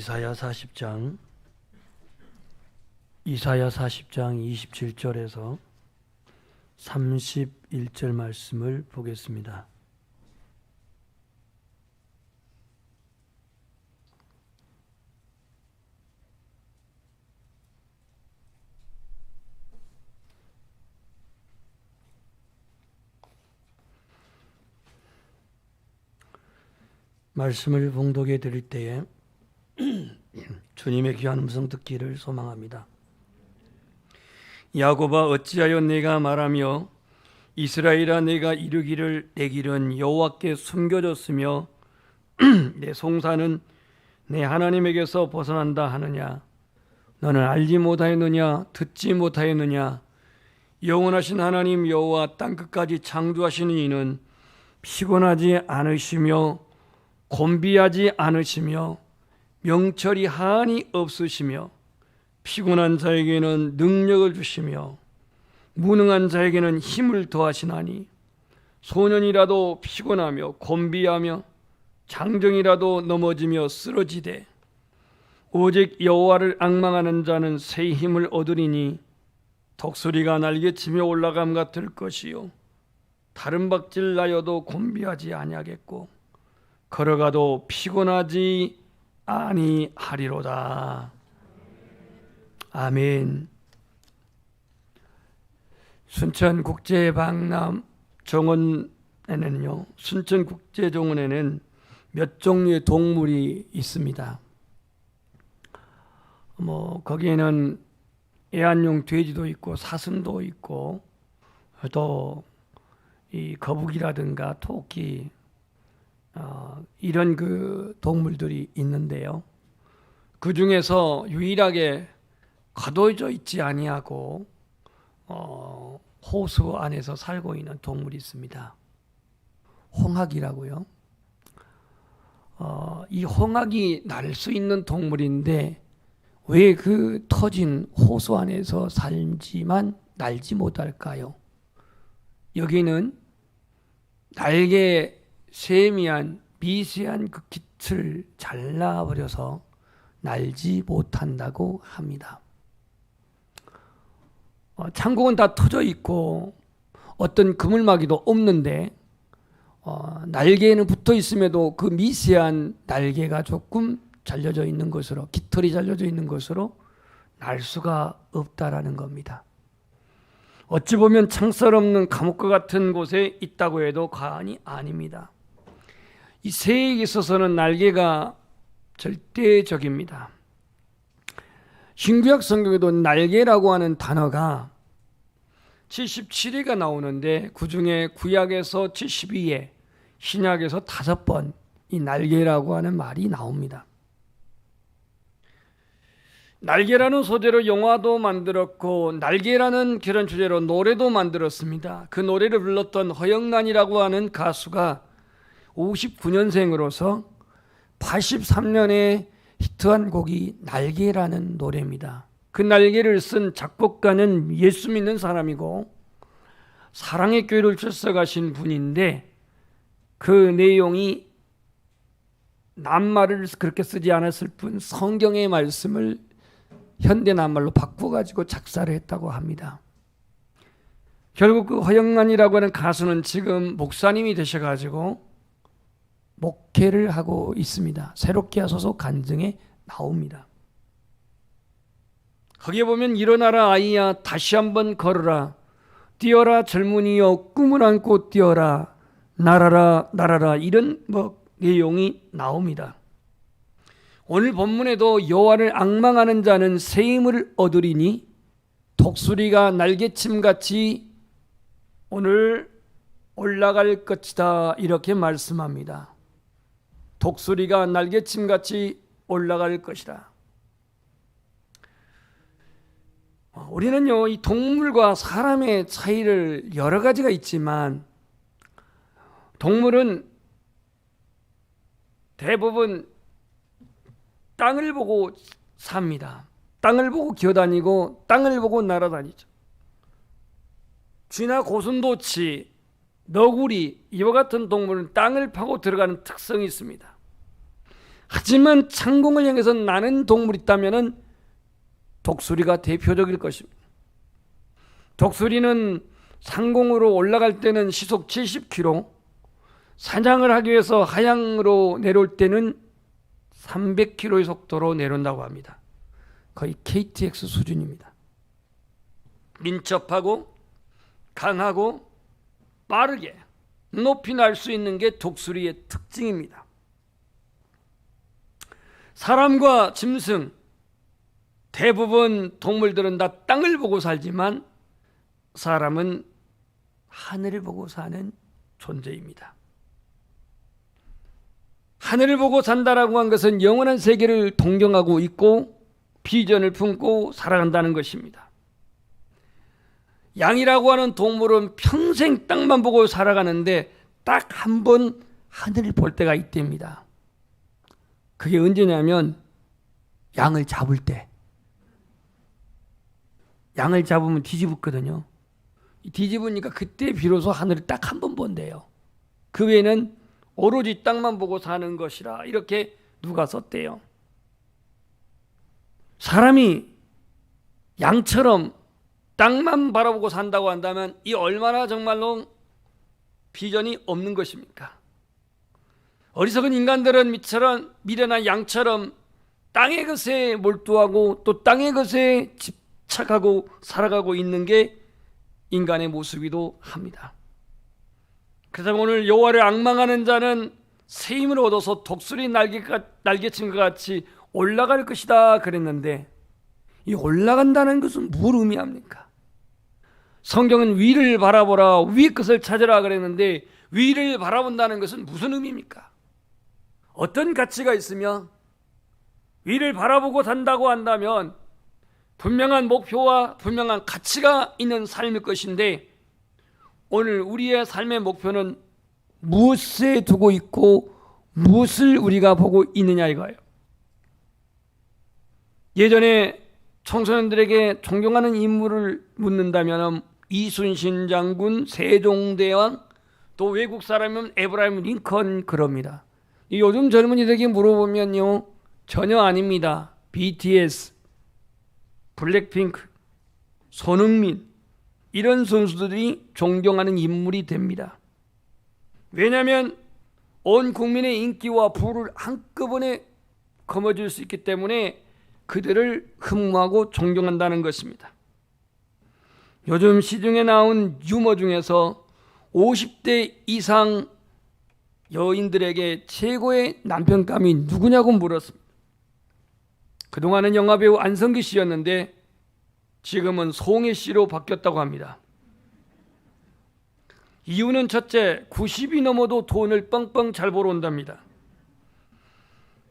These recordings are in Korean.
이사야 40장 27절에서 31절 말씀을 보겠습니다. 말씀을 봉독해 드릴 때에 주님의 귀한 음성 듣기를 소망합니다. 야곱아, 어찌하여 내가 말하며 이스라엘아, 내가 이르기를 내 길은 여호와께 숨겨졌으며 내 송사는 내 하나님에게서 벗어난다 하느냐? 너는 알지 못하였느냐? 듣지 못하였느냐? 영원하신 하나님 여호와 땅끝까지 창조하시는 이는 피곤하지 않으시며 곤비하지 않으시며 명철이 한이 없으시며 피곤한 자에게는 능력을 주시며 무능한 자에게는 힘을 더하시나니 소년이라도 피곤하며 곤비하며 장정이라도 넘어지며 쓰러지되 오직 여호와를 앙망하는 자는 새 힘을 얻으리니 독수리가 날개치며 올라감 같을 것이요 다른 박질 나여도 곤비하지 아니하겠고 걸어가도 피곤하지 아니하리로다. 아멘. 순천국제박람정원에는요, 순천국제정원에는 몇 종류의 동물이 있습니다. 거기에는 애완용 돼지도 있고 사슴도 있고 또 이 거북이라든가 토끼 이런 그 동물들이 있는데요. 그 중에서 유일하게 거둬져 있지 아니하고 호수 안에서 살고 있는 동물이 있습니다. 홍학이라고요. 이 홍학이 날 수 있는 동물인데 왜 그 터진 호수 안에서 살지만 날지 못할까요? 여기는 날개 세미한 미세한 그 깃을 잘라버려서 날지 못한다고 합니다. 창공은 다 터져 있고 어떤 그물막이도 없는데 날개에는 붙어 있음에도 그 미세한 날개가 조금 잘려져 있는 것으로, 깃털이 잘려져 있는 것으로 날 수가 없다라는 겁니다. 어찌 보면 창살 없는 감옥과 같은 곳에 있다고 해도 과언이 아닙니다. 이 새에게 있어서는 날개가 절대적입니다. 신구약 성경에도 날개라고 하는 단어가 77회가 나오는데 그 중에 구약에서 72회, 신약에서 5번 이 날개라고 하는 말이 나옵니다. 날개라는 소재로 영화도 만들었고 날개라는 그런 주제로 노래도 만들었습니다. 그 노래를 불렀던 허영란이라고 하는 가수가 59년생으로서 83년에 히트한 곡이 날개라는 노래입니다. 그 날개를 쓴 작곡가는 예수 믿는 사람이고 사랑의 교회를 출석하신 분인데 그 내용이 낱말을 그렇게 쓰지 않았을 뿐 성경의 말씀을 현대 낱말로 바꿔가지고 작사를 했다고 합니다. 결국 그 허영란이라고 하는 가수는 지금 목사님이 되셔가지고 목회를 하고 있습니다. 새롭게 하소서 간증에 나옵니다. 거기에 보면 일어나라 아이야 다시 한번 걸어라 뛰어라 젊은이여 꿈을 안고 뛰어라 날아라 날아라 이런 내용이 나옵니다. 오늘 본문에도 여호와를 앙망하는 자는 새 힘을 얻으리니 독수리가 날개침같이 오늘 올라갈 것이다 이렇게 말씀합니다. 독수리가 날개침같이 올라갈 것이다. 우리는요, 이 동물과 사람의 차이를 여러 가지가 있지만 동물은 대부분 땅을 보고 삽니다. 땅을 보고 기어다니고 땅을 보고 날아다니죠. 쥐나 고슴도치, 너구리 이와 같은 동물은 땅을 파고 들어가는 특성이 있습니다. 하지만 창공을 향해서 나는 동물이 있다면 독수리가 대표적일 것입니다. 독수리는 상공으로 올라갈 때는 시속 70km, 사냥을 하기 위해서 하향으로 내려올 때는 300km의 속도로 내려온다고 합니다. 거의 KTX 수준입니다. 민첩하고 강하고 빠르게 높이 날 수 있는 게 독수리의 특징입니다. 사람과 짐승, 대부분 동물들은 다 땅을 보고 살지만 사람은 하늘을 보고 사는 존재입니다. 하늘을 보고 산다라고 한 것은 영원한 세계를 동경하고 있고 비전을 품고 살아간다는 것입니다. 양이라고 하는 동물은 평생 땅만 보고 살아가는데 딱 한 번 하늘을 볼 때가 있답니다. 그게 언제냐면 양을 잡을 때. 양을 잡으면 뒤집었거든요. 뒤집으니까 그때 비로소 하늘을 딱 한 번 본대요. 그 외에는 오로지 땅만 보고 사는 것이라 이렇게 누가 썼대요. 사람이 양처럼 땅만 바라보고 산다고 한다면 이 얼마나 정말로 비전이 없는 것입니까? 어리석은 인간들은 미처럼 미련한 양처럼 땅의 것에 몰두하고 또 땅의 것에 집착하고 살아가고 있는 게 인간의 모습이기도 합니다. 그래서 오늘 여호와를 앙망하는 자는 새 힘을 얻어서 독수리 날개친것 같이 올라갈 것이다 그랬는데 이 올라간다는 것은 뭘 의미합니까? 성경은 위를 바라보라 위의 것을 찾으라 그랬는데 위를 바라본다는 것은 무슨 의미입니까? 어떤 가치가 있으며 위를 바라보고 산다고 한다면 분명한 목표와 분명한 가치가 있는 삶일 것인데 오늘 우리의 삶의 목표는 무엇에 두고 있고 무엇을 우리가 보고 있느냐 이거예요. 예전에 청소년들에게 존경하는 인물을 묻는다면 이순신 장군, 세종대왕, 또 외국 사람이면 에브라임 링컨 그럽니다. 요즘 젊은이들에게 물어보면요 전혀 아닙니다. BTS, 블랙핑크, 손흥민 이런 선수들이 존경하는 인물이 됩니다. 왜냐하면 온 국민의 인기와 부를 한꺼번에 거머쥘 수 있기 때문에 그들을 흠모하고 존경한다는 것입니다. 요즘 시중에 나온 유머 중에서 50대 이상 여인들에게 최고의 남편감이 누구냐고 물었습니다. 그동안은 영화배우 안성기 씨였는데 지금은 송혜 씨로 바뀌었다고 합니다. 이유는 첫째, 90이 넘어도 돈을 뻥뻥 잘 벌어온답니다.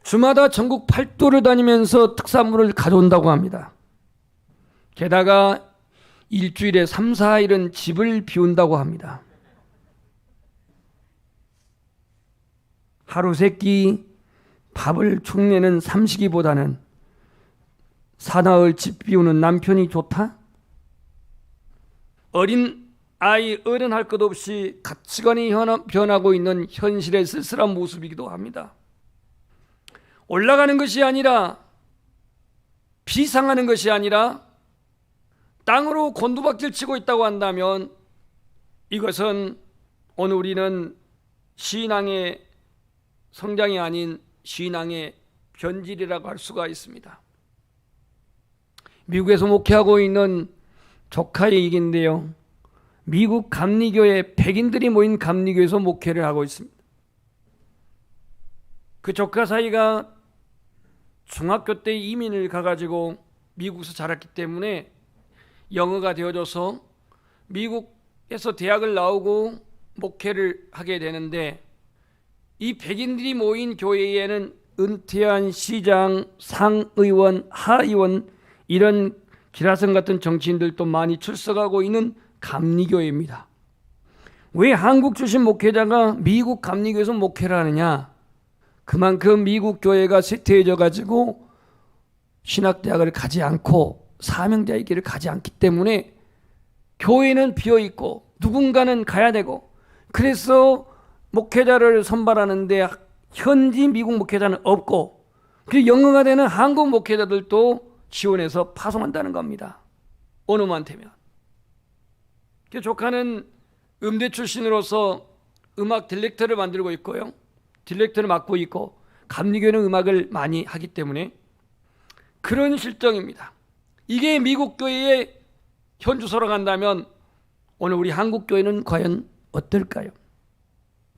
주마다 전국 8도를 다니면서 특산물을 가져온다고 합니다. 게다가 일주일에 3, 4일은 집을 비운다고 합니다. 하루 세끼 밥을 축내는 삼식이보다는 사나흘 집 비우는 남편이 좋다? 어린 아이 어른 할 것 없이 가치관이 변하고 있는 현실의 쓸쓸한 모습이기도 합니다. 올라가는 것이 아니라 비상하는 것이 아니라 땅으로 곤두박질 치고 있다고 한다면 이것은 오늘 우리는 신앙의 성장이 아닌 신앙의 변질이라고 할 수가 있습니다. 미국에서 목회하고 있는 조카의 얘기인데요. 미국 감리교회 백인들이 모인 감리교회에서 목회를 하고 있습니다. 그 조카 사이가 중학교 때 이민을 가가지고 미국에서 자랐기 때문에 영어가 되어져서 미국에서 대학을 나오고 목회를 하게 되는데 이 백인들이 모인 교회에는 은퇴한 시장, 상의원, 하의원 이런 기라성 같은 정치인들도 많이 출석하고 있는 감리교회입니다. 왜 한국 출신 목회자가 미국 감리교회에서 목회를 하느냐? 그만큼 미국 교회가 쇠퇴해져 가지고 신학대학을 가지 않고 사명자의 길을 가지 않기 때문에 교회는 비어있고 누군가는 가야 되고 그래서 목회자를 선발하는데 현지 미국 목회자는 없고 그 영어가 되는 한국 목회자들도 지원해서 파송한다는 겁니다. 원어만되면. 조카는 음대 출신으로서 음악 딜렉터를 만들고 있고요. 딜렉터를 맡고 있고 감리교는 음악을 많이 하기 때문에 그런 실정입니다. 이게 미국 교회의 현주소로 간다면 오늘 우리 한국 교회는 과연 어떨까요?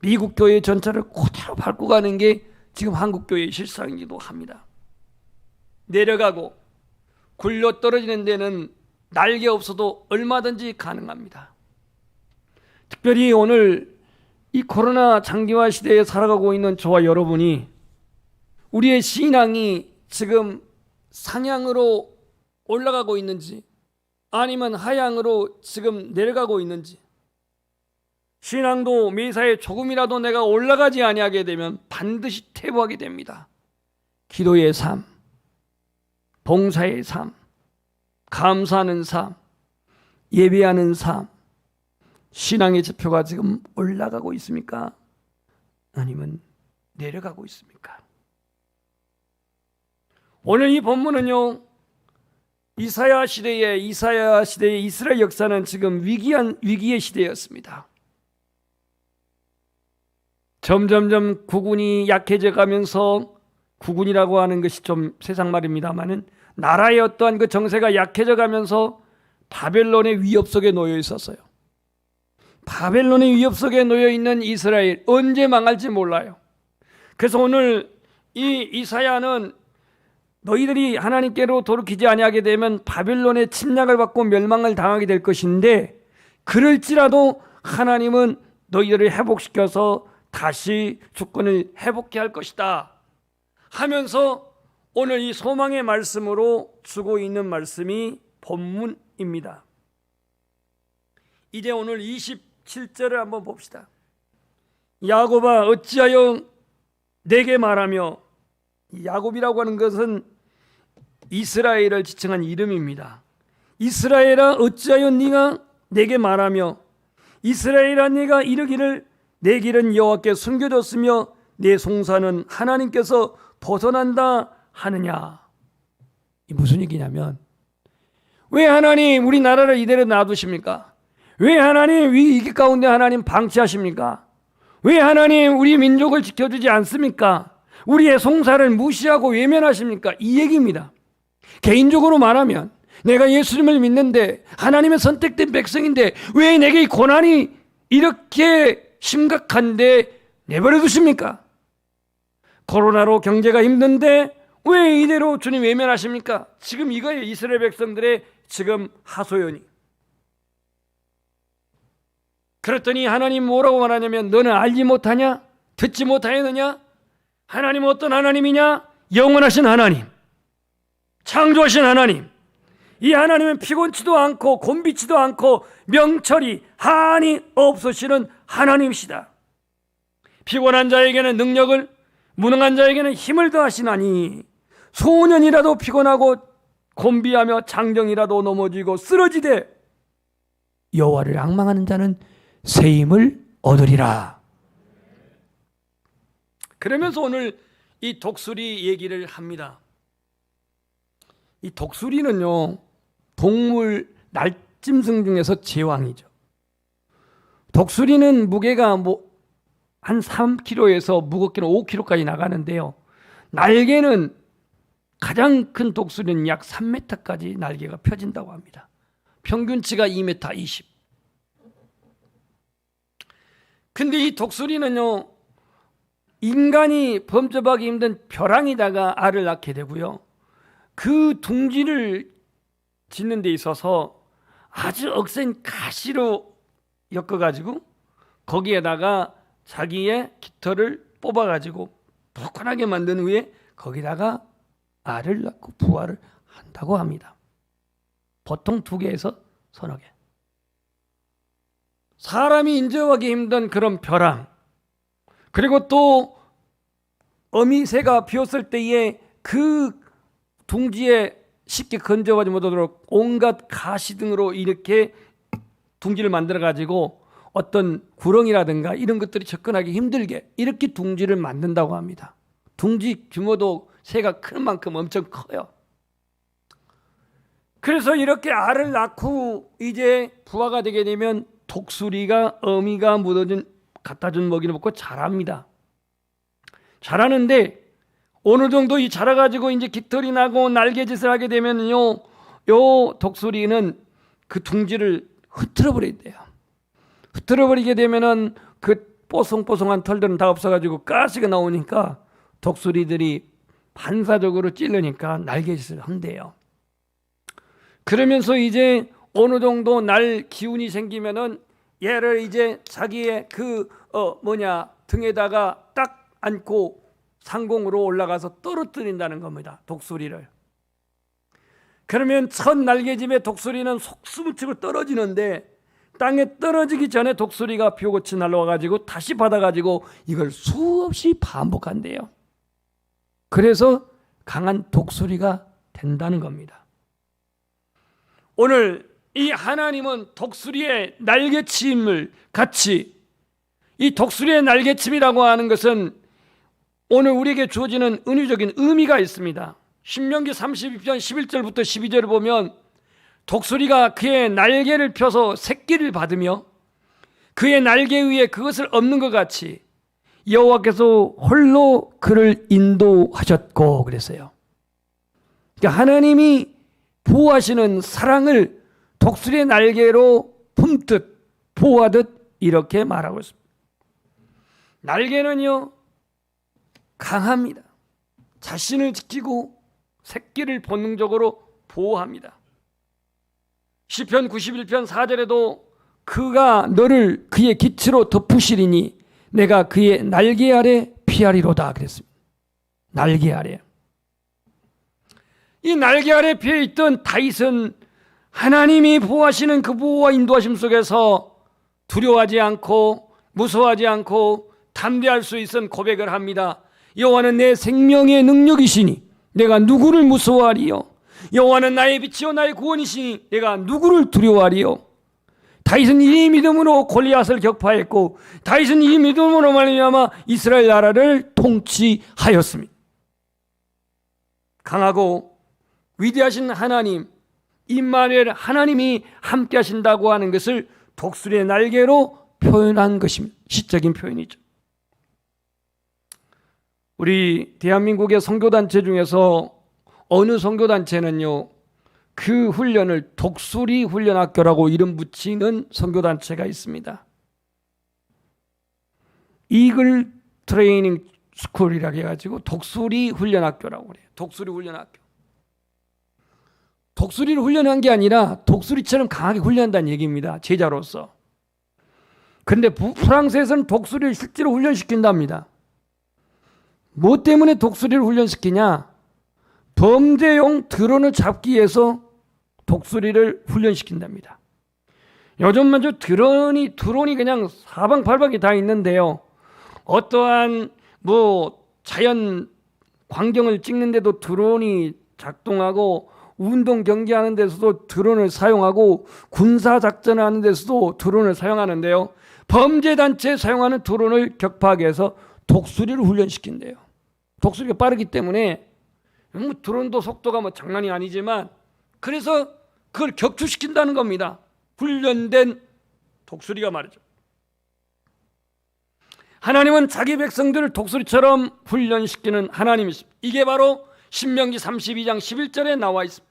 미국 교회 전체를 그대로 밟고 가는 게 지금 한국 교회의 실상이기도 합니다. 내려가고 굴려 떨어지는 데는 날개 없어도 얼마든지 가능합니다. 특별히 오늘 이 코로나 장기화 시대에 살아가고 있는 저와 여러분이 우리의 신앙이 지금 상향으로 올라가고 있는지 아니면 하향으로 지금 내려가고 있는지, 신앙도 매사에 조금이라도 내가 올라가지 아니하게 되면 반드시 퇴보하게 됩니다. 기도의 삶, 봉사의 삶, 감사하는 삶, 예배하는 삶, 신앙의 지표가 지금 올라가고 있습니까? 아니면 내려가고 있습니까? 오늘 이 본문은요, 이사야 시대의 이스라엘 역사는 지금 위기의 시대였습니다. 점점점 국군이 약해져 가면서, 국군이라고 하는 것이 좀 세상 말입니다만은 나라의 어떠한 그 정세가 약해져 가면서 바벨론의 위협 속에 놓여 있었어요. 바벨론의 위협 속에 놓여 있는 이스라엘, 언제 망할지 몰라요. 그래서 오늘 이 이사야는 너희들이 하나님께로 돌이키지 아니하게 되면 바벨론의 침략을 받고 멸망을 당하게 될 것인데, 그럴지라도 하나님은 너희들을 회복시켜서 다시 주권을 회복케 할 것이다 하면서 오늘 이 소망의 말씀으로 주고 있는 말씀이 본문입니다. 이제 오늘 27절을 한번 봅시다. 야곱아 어찌하여 내게 말하며, 야곱이라고 하는 것은 이스라엘을 지칭한 이름입니다. 이스라엘아 어찌하여 네가 내게 말하며, 이스라엘아 네가 이르기를 내 길은 여호와께 숨겨졌으며 내 송사는 하나님께서 벗어난다 하느냐. 이 무슨 얘기냐면, 왜 하나님 우리 나라를 이대로 놔두십니까? 왜 하나님 위기 가운데 하나님 방치하십니까? 왜 하나님 우리 민족을 지켜주지 않습니까? 우리의 송사를 무시하고 외면하십니까? 이 얘기입니다. 개인적으로 말하면 내가 예수님을 믿는데 하나님의 선택된 백성인데 왜 내게 이 고난이 이렇게 심각한데 내버려 두십니까? 코로나로 경제가 힘든데 왜 이대로 주님 외면하십니까? 지금 이거예요. 이스라엘 백성들의 지금 하소연이. 그랬더니 하나님 뭐라고 말하냐면, 너는 알지 못하냐? 듣지 못하였느냐? 하나님은 어떤 하나님이냐? 영원하신 하나님, 창조하신 하나님. 이 하나님은 피곤치도 않고 곤비치도 않고 명철이 한이 없으시는 하나님이시다. 피곤한 자에게는 능력을, 무능한 자에게는 힘을 더하시나니 소년이라도 피곤하고 곤비하며 장정이라도 넘어지고 쓰러지되 여호와를 앙망하는 자는 새 힘을 얻으리라. 그러면서 오늘 이 독수리 얘기를 합니다. 이 독수리는요, 동물 날짐승 중에서 제왕이죠. 독수리는 무게가 한 3kg에서 무겁게는 5kg까지 나가는데요, 날개는 가장 큰 독수리는 약 3m까지 날개가 펴진다고 합니다. 평균치가 2m 20. 근데 이 독수리는요, 인간이 범접하기 힘든 벼랑에다가 알을 낳게 되고요, 그 둥지를 짓는 데 있어서 아주 억센 가시로 엮어가지고 거기에다가 자기의 깃털을 뽑아가지고 포근하게 만든 후에 거기다가 알을 낳고 부화를 한다고 합니다. 보통 2개에서 3개. 사람이 인정하기 힘든 그런 벼랑, 그리고 또 어미새가 비었을 때에 그 둥지에 쉽게 건져가지 못하도록 온갖 가시 등으로 이렇게 둥지를 만들어 가지고 어떤 구렁이라든가 이런 것들이 접근하기 힘들게 이렇게 둥지를 만든다고 합니다. 둥지 규모도 새가 큰 만큼 엄청 커요. 그래서 이렇게 알을 낳고 이제 부화가 되게 되면 독수리가 어미가 갖다 준 먹이를 먹고 자랍니다. 자라는데 어느 정도 이 자라가지고 이제 깃털이 나고 날개짓을 하게 되면요, 요 독수리는 그 둥지를 흐트러 버린대요. 흐트러 버리게 되면은 그 뽀송뽀송한 털들은 다 없어가지고 가시가 나오니까 독수리들이 반사적으로 찌르니까 날개짓을 한대요. 그러면서 이제 어느 정도 날 기운이 생기면은 얘를 이제 자기의 등에다가 딱 안고 상공으로 올라가서 떨어뜨린다는 겁니다. 독수리를. 그러면 첫 날개짐에 독수리는 속숨을 치고 떨어지는데 땅에 떨어지기 전에 독수리가 벼같이 날아와가지고 다시 받아가지고 이걸 수없이 반복한대요. 그래서 강한 독수리가 된다는 겁니다. 오늘 이 하나님은 독수리의 날개침을 같이, 이 독수리의 날개침이라고 하는 것은 오늘 우리에게 주어지는 은유적인 의미가 있습니다. 신명기 32편 11절부터 12절을 보면 독수리가 그의 날개를 펴서 새끼를 받으며 그의 날개 위에 그것을 엎는 것 같이 여호와께서 홀로 그를 인도하셨고 그랬어요. 그러니까 하나님이 보호하시는 사랑을 독수리의 날개로 품듯 보호하듯 이렇게 말하고 있습니다. 날개는요 강합니다. 자신을 지키고 새끼를 본능적으로 보호합니다. 시편 91편 4절에도 그가 너를 그의 깃으로 덮으시리니 내가 그의 날개 아래 피하리로다 그랬습니다. 날개 아래. 이 날개 아래 피해있던 다윗은 하나님이 보호하시는 그 보호와 인도하심 속에서 두려워하지 않고 무서워하지 않고 담대할 수 있은 고백을 합니다. 여호와는 내 생명의 능력이시니 내가 누구를 무서워하리요? 여호와는 나의 빛이요 나의 구원이시니 내가 누구를 두려워하리요? 다윗은 이 믿음으로 골리앗을 격파했고 다윗은 이 믿음으로 말미암아 이스라엘 나라를 통치하였습니다. 강하고 위대하신 하나님 임마누엘 하나님이 함께 하신다고 하는 것을 독수리의 날개로 표현한 것입니다. 시적인 표현이죠. 우리 대한민국의 선교단체 중에서 어느 선교단체는요 그 훈련을 독수리 훈련학교라고 이름 붙이는 선교단체가 있습니다. 이글 트레이닝 스쿨이라고 해가지고 독수리 훈련학교라고 그래요. 독수리 훈련학교. 독수리를 훈련한 게 아니라 독수리처럼 강하게 훈련한다는 얘기입니다. 제자로서. 그런데 프랑스에서는 독수리를 실제로 훈련시킨답니다. 뭐 때문에 독수리를 훈련시키냐? 범죄용 드론을 잡기 위해서 독수리를 훈련시킨답니다. 요즘만 드론이 그냥 사방팔방이 다 있는데요. 어떠한 자연 광경을 찍는데도 드론이 작동하고 운동 경기하는 데서도 드론을 사용하고 군사 작전을 하는 데서도 드론을 사용하는데요. 범죄단체에 사용하는 드론을 격파하기 위해서 독수리를 훈련시킨대요. 독수리가 빠르기 때문에 드론도 속도가 장난이 아니지만 그래서 그걸 격추시킨다는 겁니다. 훈련된 독수리가 말이죠. 하나님은 자기 백성들을 독수리처럼 훈련시키는 하나님이십니다. 이게 바로 신명기 32장 11절에 나와 있습니다.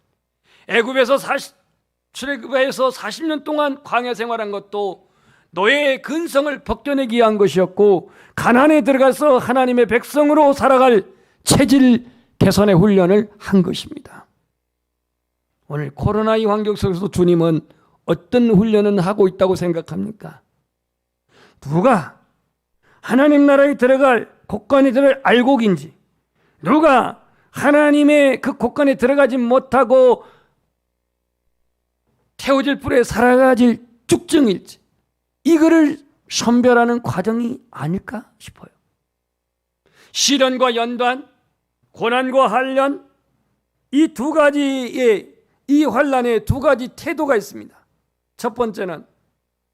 출애굽에서 40년 동안 광야 생활한 것도 노예의 근성을 벗겨내기 위한 것이었고 가나안에 들어가서 하나님의 백성으로 살아갈 체질 개선의 훈련을 한 것입니다. 오늘 코로나 이 환경 속에서 주님은 어떤 훈련을 하고 있다고 생각합니까? 누가 하나님 나라에 들어갈 곳간이들을 알곡인지 누가 하나님의 그 곳간에 들어가지 못하고 태워질 불에 살아가질 쭉증일지 이거를 선별하는 과정이 아닐까 싶어요. 시련과 연단, 고난과 환란 이 두 가지의 이 환란에 두 가지 태도가 있습니다. 첫 번째는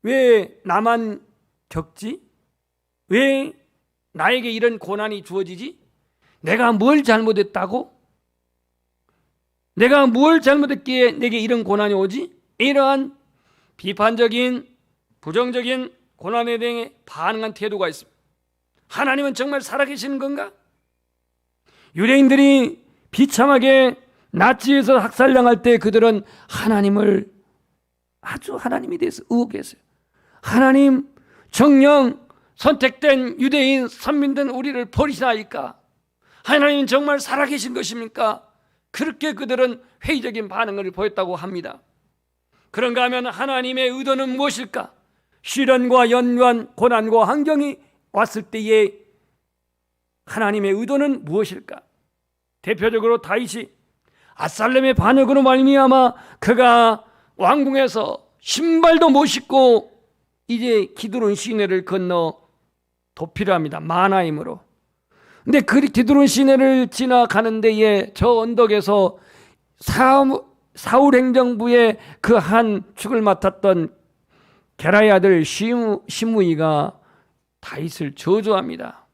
왜 나만 겪지? 왜 나에게 이런 고난이 주어지지? 내가 뭘 잘못했다고? 내가 뭘 잘못했기에 내게 이런 고난이 오지? 이러한 비판적인 부정적인 고난에 대해 반응한 태도가 있습니다. 하나님은 정말 살아계시는 건가? 유대인들이 비참하게 나치에서 학살당할 때 그들은 하나님을 아주 하나님에 대해서 의혹했어요. 하나님 정령 선택된 유대인 선민된 우리를 버리시나이까? 하나님 정말 살아계신 것입니까? 그렇게 그들은 회의적인 반응을 보였다고 합니다. 그런가 하면 하나님의 의도는 무엇일까? 시련과 연관, 고난과 환경이 왔을 때에 하나님의 의도는 무엇일까? 대표적으로 다윗이 압살롬의 반역으로 말미암아 그가 왕궁에서 신발도 못 신고 이제 기드론 시내를 건너 도피를 합니다. 마나임으로. 근데 그 기드론 시내를 지나가는 데에 저 언덕에서 사울 행정부의 그 한 축을 맡았던 게라의 아들 시므이가 다윗을 저주합니다.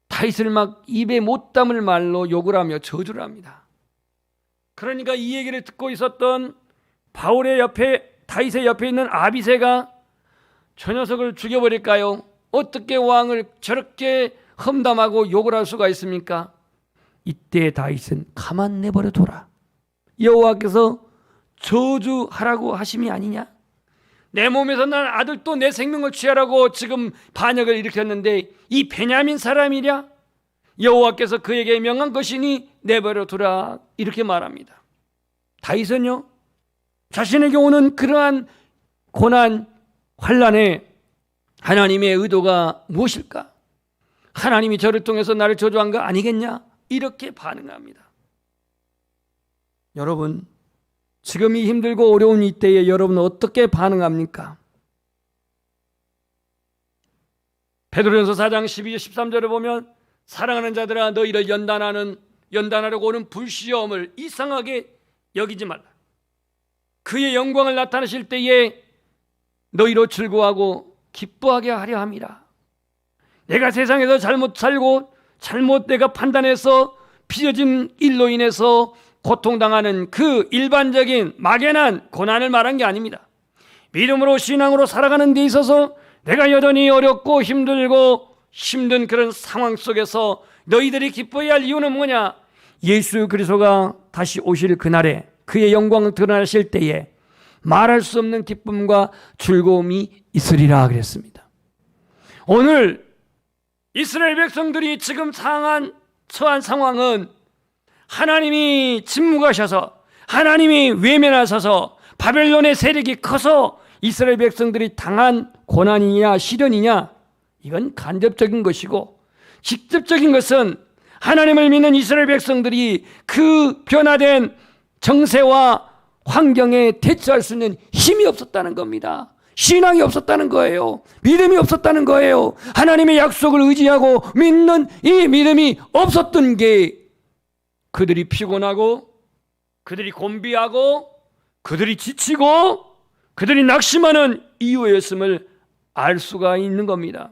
다윗을 막 입에 못 담을 말로 욕을 하며 저주를 합니다. 그러니까 이 얘기를 듣고 있었던 바울의 옆에, 다윗의 옆에 있는 아비새가 저 녀석을 죽여버릴까요? 어떻게 왕을 저렇게 험담하고 욕을 할 수가 있습니까? 이때 다윗은 가만 내버려 둬라. 여호와께서 저주하라고 하심이 아니냐? 내 몸에서 난 아들 또 내 생명을 취하라고 지금 반역을 일으켰는데 이 베냐민 사람이랴? 여호와께서 그에게 명한 것이니 내버려 두라. 이렇게 말합니다. 다윗은요, 자신에게 오는 그러한 고난, 환난에 하나님의 의도가 무엇일까? 하나님이 저를 통해서 나를 저주한 거 아니겠냐? 이렇게 반응합니다. 여러분, 지금 이 힘들고 어려운 이때에 여러분은 어떻게 반응합니까? 베드로전서 4장 12절 13절에 보면 사랑하는 자들아 너희를 연단하려고 오는 불시험을 이상하게 여기지 말라. 그의 영광을 나타내실 때에 너희로 즐거워하고 기뻐하게 하려 함이라. 내가 세상에서 잘못 살고 잘못 내가 판단해서 빚어진 일로 인해서 고통당하는 그 일반적인 막연한 고난을 말한 게 아닙니다. 믿음으로 신앙으로 살아가는 데 있어서 내가 여전히 어렵고 힘들고 힘든 그런 상황 속에서 너희들이 기뻐해야 할 이유는 뭐냐? 예수 그리스도가 다시 오실 그날에 그의 영광을 드러나실 때에 말할 수 없는 기쁨과 즐거움이 있으리라 그랬습니다. 오늘 이스라엘 백성들이 지금 처한 상황은 하나님이 침묵하셔서 하나님이 외면하셔서 바벨론의 세력이 커서 이스라엘 백성들이 당한 고난이냐 시련이냐, 이건 간접적인 것이고 직접적인 것은 하나님을 믿는 이스라엘 백성들이 그 변화된 정세와 환경에 대처할 수 있는 힘이 없었다는 겁니다. 신앙이 없었다는 거예요. 믿음이 없었다는 거예요. 하나님의 약속을 의지하고 믿는 이 믿음이 없었던 게 그들이 피곤하고 그들이 곤비하고 그들이 지치고 그들이 낙심하는 이유였음을 알 수가 있는 겁니다.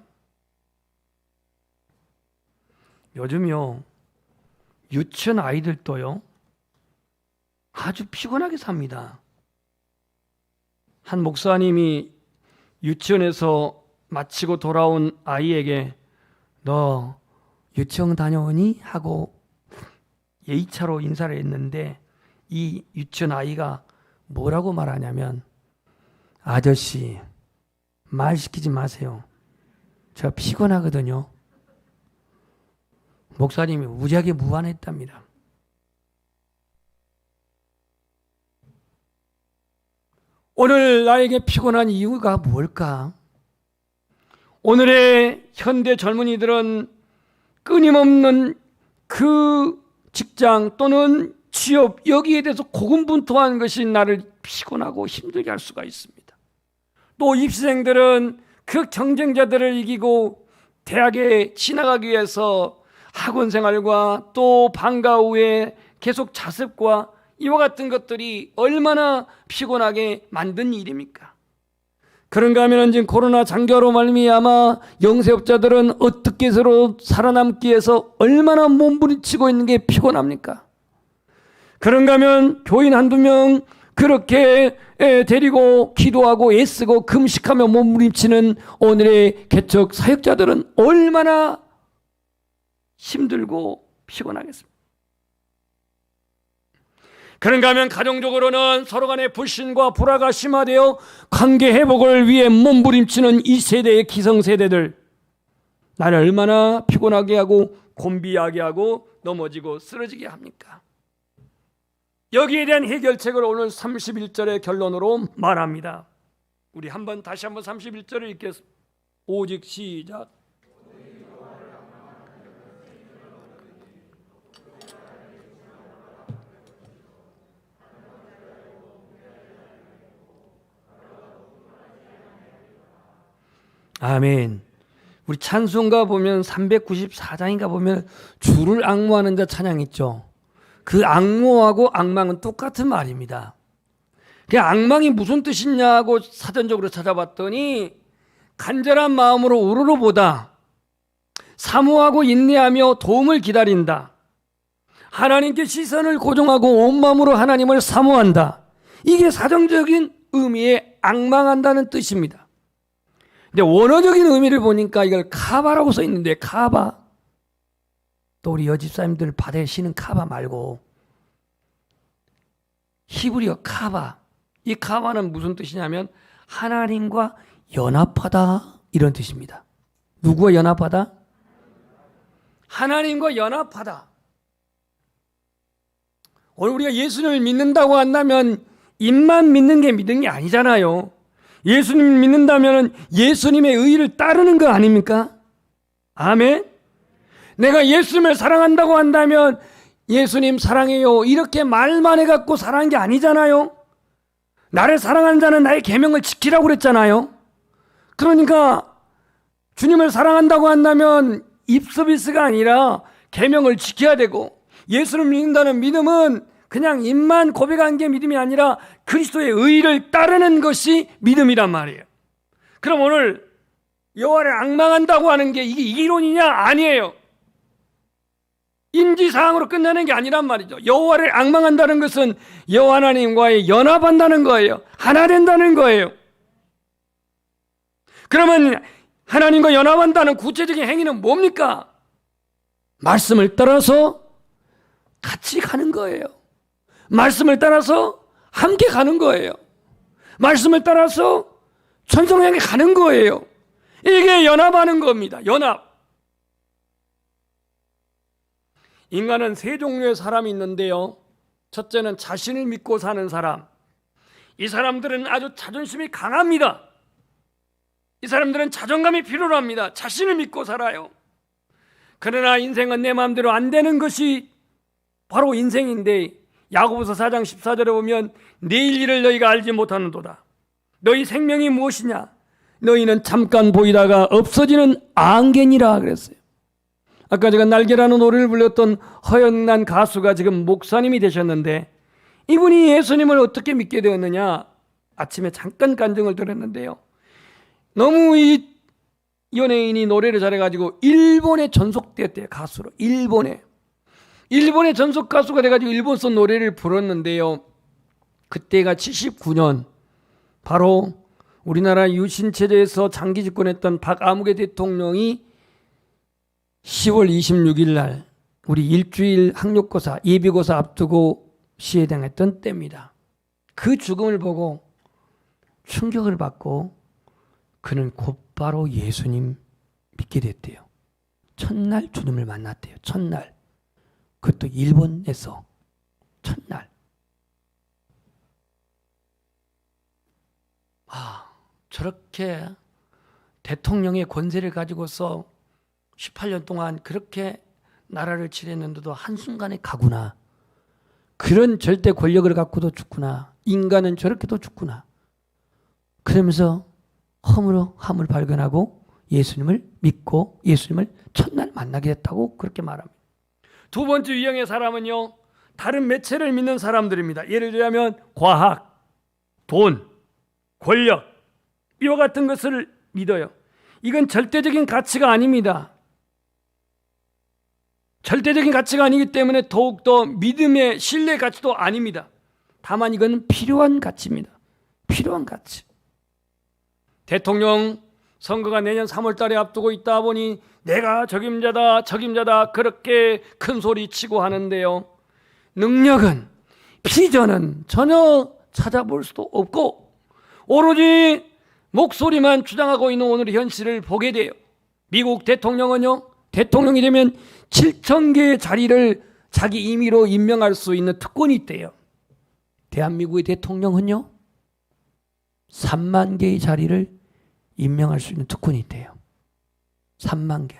요즘요, 유치원 아이들도요 아주 피곤하게 삽니다. 한 목사님이 유치원에서 마치고 돌아온 아이에게 너 유치원 다녀오니? 하고 예의차로 인사를 했는데 이 유치원 아이가 뭐라고 말하냐면, 아저씨 말 시키지 마세요. 제가 피곤하거든요. 목사님이 무지하게 무안했답니다. 오늘 나에게 피곤한 이유가 뭘까? 오늘의 현대 젊은이들은 끊임없는 그 직장 또는 취업, 여기에 대해서 고군분투하는 것이 나를 피곤하고 힘들게 할 수가 있습니다. 또 입시생들은 그 경쟁자들을 이기고 대학에 진학하기 위해서 학원 생활과 또 방과 후에 계속 자습과 이와 같은 것들이 얼마나 피곤하게 만든 일입니까? 그런가 하면 지금 코로나 장기화로 말미암아 영세업자들은 어떻게 서로 살아남기 위해서 얼마나 몸부림치고 있는 게 피곤합니까? 그런가 하면 교인 한두 명 그렇게 데리고 기도하고 애쓰고 금식하며 몸부림치는 오늘의 개척 사역자들은 얼마나 힘들고 피곤하겠습니까? 그런가 하면 가정적으로는 서로 간의 불신과 불화가 심화되어 관계 회복을 위해 몸부림치는 이 세대의 기성세대들, 나를 얼마나 피곤하게 하고 곤비하게 하고 넘어지고 쓰러지게 합니까? 여기에 대한 해결책을 오늘 31절의 결론으로 말합니다. 우리 다시 한번 31절을 읽겠습니다. 오직 시작. 아멘. 우리 찬송가 보면 394장인가 보면 주를 앙모하는 자 찬양 있죠. 그 앙모하고 앙망은 똑같은 말입니다. 그 앙망이 무슨 뜻이냐고 사전적으로 찾아봤더니 간절한 마음으로 우러러보다, 사모하고 인내하며 도움을 기다린다, 하나님께 시선을 고정하고 온 마음으로 하나님을 사모한다. 이게 사정적인 의미의 앙망한다는 뜻입니다. 근데 원어적인 의미를 보니까 이걸 카바라고 써 있는데, 카바, 또 우리 여집사님들 바다에 쉬는 카바 말고 히브리어 카바, 이 카바는 무슨 뜻이냐면 하나님과 연합하다 이런 뜻입니다. 누구와 연합하다? 하나님과 연합하다. 오늘 우리가 예수님을 믿는다고 한다면 입만 믿는 게 믿는 게 아니잖아요. 예수님을 믿는다면 예수님의 의의를 따르는 거 아닙니까? 아멘. 내가 예수님을 사랑한다고 한다면 예수님 사랑해요 이렇게 말만 해갖고 사랑한 게 아니잖아요. 나를 사랑하는 자는 나의 계명을 지키라고 그랬잖아요. 그러니까 주님을 사랑한다고 한다면 입서비스가 아니라 계명을 지켜야 되고, 예수를 믿는다는 믿음은 그냥 입만 고백한 게 믿음이 아니라 그리스도의 의의를 따르는 것이 믿음이란 말이에요. 그럼 오늘 여호와를 앙망한다고 하는 게 이게 이론이냐? 아니에요. 인지사항으로 끝나는 게 아니란 말이죠. 여호와를 앙망한다는 것은 여호와 하나님과의 연합한다는 거예요. 하나 된다는 거예요. 그러면 하나님과 연합한다는 구체적인 행위는 뭡니까? 말씀을 따라서 같이 가는 거예요. 말씀을 따라서 함께 가는 거예요. 말씀을 따라서 천성을 향해 가는 거예요. 이게 연합하는 겁니다. 연합. 인간은 세 종류의 사람이 있는데요. 첫째는 자신을 믿고 사는 사람. 이 사람들은 아주 자존심이 강합니다. 이 사람들은 자존감이 필요로 합니다. 자신을 믿고 살아요. 그러나 인생은 내 마음대로 안 되는 것이 바로 인생인데, 야고보서 4장 14절에 보면 내일 일을 너희가 알지 못하는도다. 너희 생명이 무엇이냐? 너희는 잠깐 보이다가 없어지는 안개니라 그랬어요. 아까 제가 날개라는 노래를 불렀던 허영난 가수가 지금 목사님이 되셨는데, 이분이 예수님을 어떻게 믿게 되었느냐? 아침에 잠깐 간증을 들었는데요. 너무 이 연예인이 노래를 잘해가지고 일본에 전속되었대요. 가수로. 일본의 전속 가수가 돼가지고 일본서 노래를 불렀는데요. 그때가 79년, 바로 우리나라 유신체제에서 장기 집권했던 박아무개 대통령이 10월 26일 날 우리 일주일 학력고사, 예비고사 앞두고 시해당했던 때입니다. 그 죽음을 보고 충격을 받고 그는 곧바로 예수님 믿게 됐대요. 첫날 주님을 만났대요. 첫날. 그것도 일본에서 첫날. 저렇게 대통령의 권세를 가지고서 18년 동안 그렇게 나라를 치렀는데도 한순간에 가구나. 그런 절대 권력을 갖고도 죽구나. 인간은 저렇게도 죽구나. 그러면서 허물을 발견하고 예수님을 믿고 예수님을 첫날 만나게 됐다고 그렇게 말합니다. 두 번째 유형의 사람은요, 다른 매체를 믿는 사람들입니다. 예를 들자면 과학, 돈, 권력, 이와 같은 것을 믿어요. 이건 절대적인 가치가 아닙니다. 절대적인 가치가 아니기 때문에 더욱더 믿음의 신뢰 가치도 아닙니다. 다만 이건 필요한 가치입니다. 필요한 가치. 대통령 선거가 내년 3월 달에 앞두고 있다 보니 내가 적임자다 그렇게 큰 소리 치고 하는데요. 능력은, 비전은 전혀 찾아볼 수도 없고 오로지 목소리만 주장하고 있는 오늘의 현실을 보게 돼요. 미국 대통령은요, 대통령이 되면 7,000개의 자리를 자기 임의로 임명할 수 있는 특권이 있대요. 대한민국의 대통령은요, 3만 개의 자리를 임명할 수 있는 특권이 있대요. 3만 개.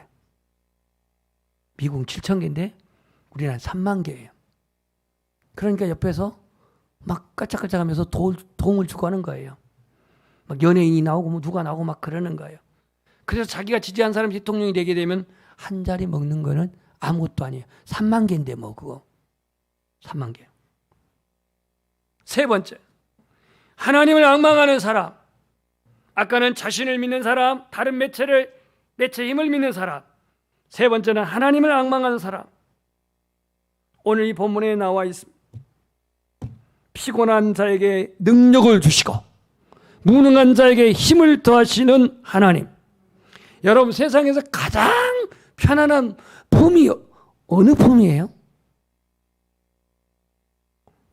미국은 7,000개인데 우리나라는 3만 개예요. 그러니까 옆에서 막 깔짝깔짝하면서 도움을 주고 하는 거예요. 막 연예인이 나오고 뭐 누가 나오고 막 그러는 거예요. 그래서 자기가 지지한 사람이 대통령이 되게 되면 한 자리 먹는 거는 아무것도 아니에요. 3만 개인데 뭐 그거. 3만 개. 세 번째, 하나님을 앙망하는 사람. 아까는 자신을 믿는 사람, 다른 매체의 힘을 믿는 사람. 세 번째는 하나님을 앙망하는 사람. 오늘 이 본문에 나와 있습니다. 피곤한 자에게 능력을 주시고 무능한 자에게 힘을 더하시는 하나님. 여러분, 세상에서 가장 편안한 품이 어느 품이에요?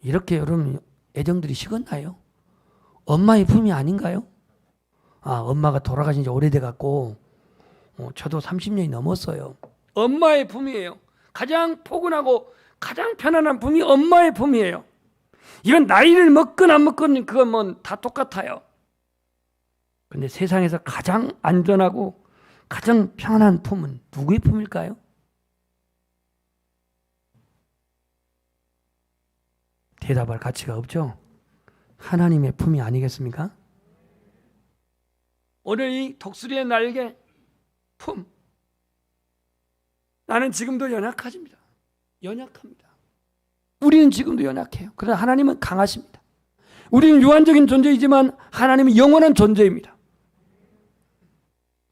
이렇게 여러분 애정들이 식었나요? 엄마의 품이 아닌가요? 엄마가 돌아가신 지 오래돼 갖고 저도 30년이 넘었어요. 엄마의 품이에요. 가장 포근하고 가장 편안한 품이 엄마의 품이에요. 이건 나이를 먹건 안 먹건 그건 뭐 다 똑같아요. 근데 세상에서 가장 안전하고 가장 편안한 품은 누구의 품일까요? 대답할 가치가 없죠. 하나님의 품이 아니겠습니까? 오늘 이 독수리의 날개 품. 나는 지금도 연약합니다. 우리는 지금도 연약해요. 그러나 하나님은 강하십니다. 우리는 유한적인 존재이지만 하나님은 영원한 존재입니다.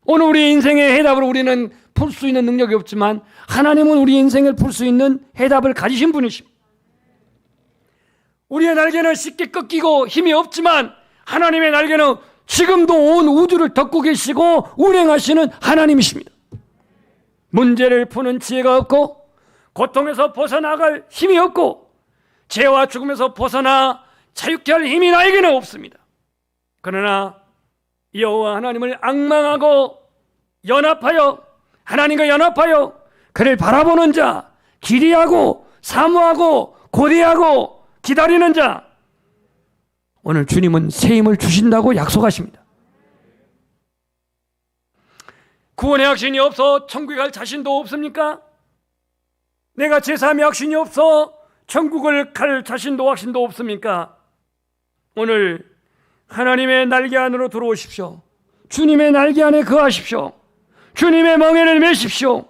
오늘 우리 인생의 해답을 우리는 풀 수 있는 능력이 없지만 하나님은 우리 인생을 풀 수 있는 해답을 가지신 분이십니다. 우리의 날개는 쉽게 꺾이고 힘이 없지만 하나님의 날개는 지금도 온 우주를 덮고 계시고 운행하시는 하나님이십니다. 문제를 푸는 지혜가 없고 고통에서 벗어나갈 힘이 없고 죄와 죽음에서 벗어나 자유케 할 힘이 나에게는 없습니다. 그러나 여호와 하나님을 앙망하고 하나님과 연합하여 그를 바라보는 자, 기리하고 사모하고 고대하고 기다리는 자, 오늘 주님은 새 힘을 주신다고 약속하십니다. 구원의 확신이 없어 천국에 갈 자신도 없습니까? 내가 제3의 확신이 없어 천국을 갈 자신도 확신도 없습니까? 오늘 하나님의 날개 안으로 들어오십시오. 주님의 날개 안에 거하십시오. 주님의 멍에를 메십시오.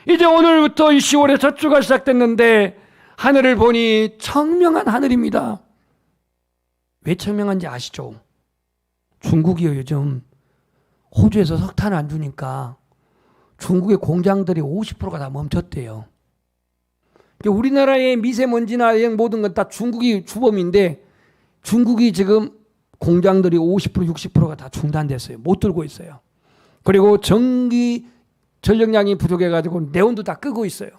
이제 오늘부터 이 10월의 첫 주가 시작됐는데 하늘을 보니 청명한 하늘입니다. 왜 청명한지 아시죠? 중국이요, 요즘 호주에서 석탄 안 주니까 중국의 공장들이 50%가 다 멈췄대요. 우리나라의 미세먼지나 모든 건 다 중국이 주범인데 중국이 지금 공장들이 50% 60%가 다 중단됐어요. 못 들고 있어요. 그리고 전력량이 부족해가지고 네온도 다 끄고 있어요.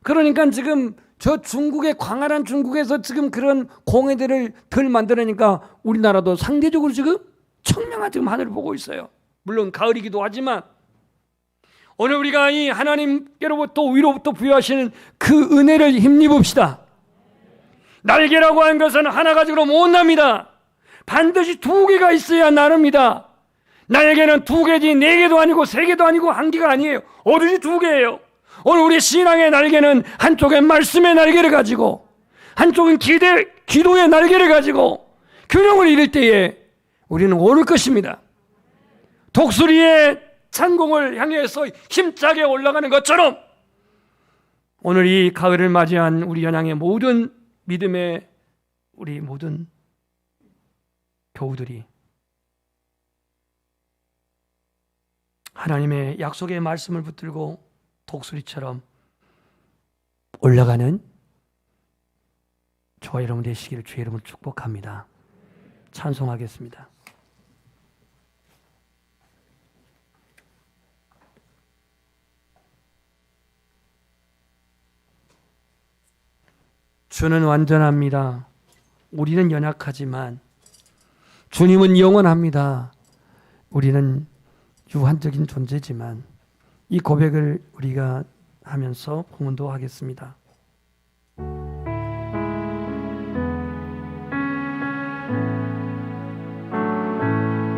그러니까 지금 저 중국의 광활한 중국에서 지금 그런 공해들을 덜 만들으니까 우리나라도 상대적으로 지금 청명한 지금 하늘을 보고 있어요. 물론 가을이기도 하지만 오늘 우리가 이 하나님께로부터 위로부터 부여하시는 그 은혜를 힘입읍시다. 날개라고 하는 것은 하나 가지로 못 납니다. 반드시 두 개가 있어야 나릅니다. 날개는 두 개지 네 개도 아니고 세 개도 아니고 한 개가 아니에요. 오로지 두 개예요. 오늘 우리 신앙의 날개는 한쪽엔 말씀의 날개를 가지고 한쪽은 기도의 날개를 가지고 균형을 잃을 때에 우리는 오를 것입니다. 독수리의 창공을 향해서 힘차게 올라가는 것처럼 오늘 이 가을을 맞이한 우리 연양의 모든 믿음의 우리 모든 교우들이 하나님의 약속의 말씀을 붙들고 독수리처럼 올라가는 저와 여러분 되시기를 주의 이름으로 축복합니다. 찬송하겠습니다. 주는 완전합니다. 우리는 연약하지만 주님은 영원합니다. 우리는 유한적인 존재지만 이 고백을 우리가 하면서 봉헌도 하겠습니다.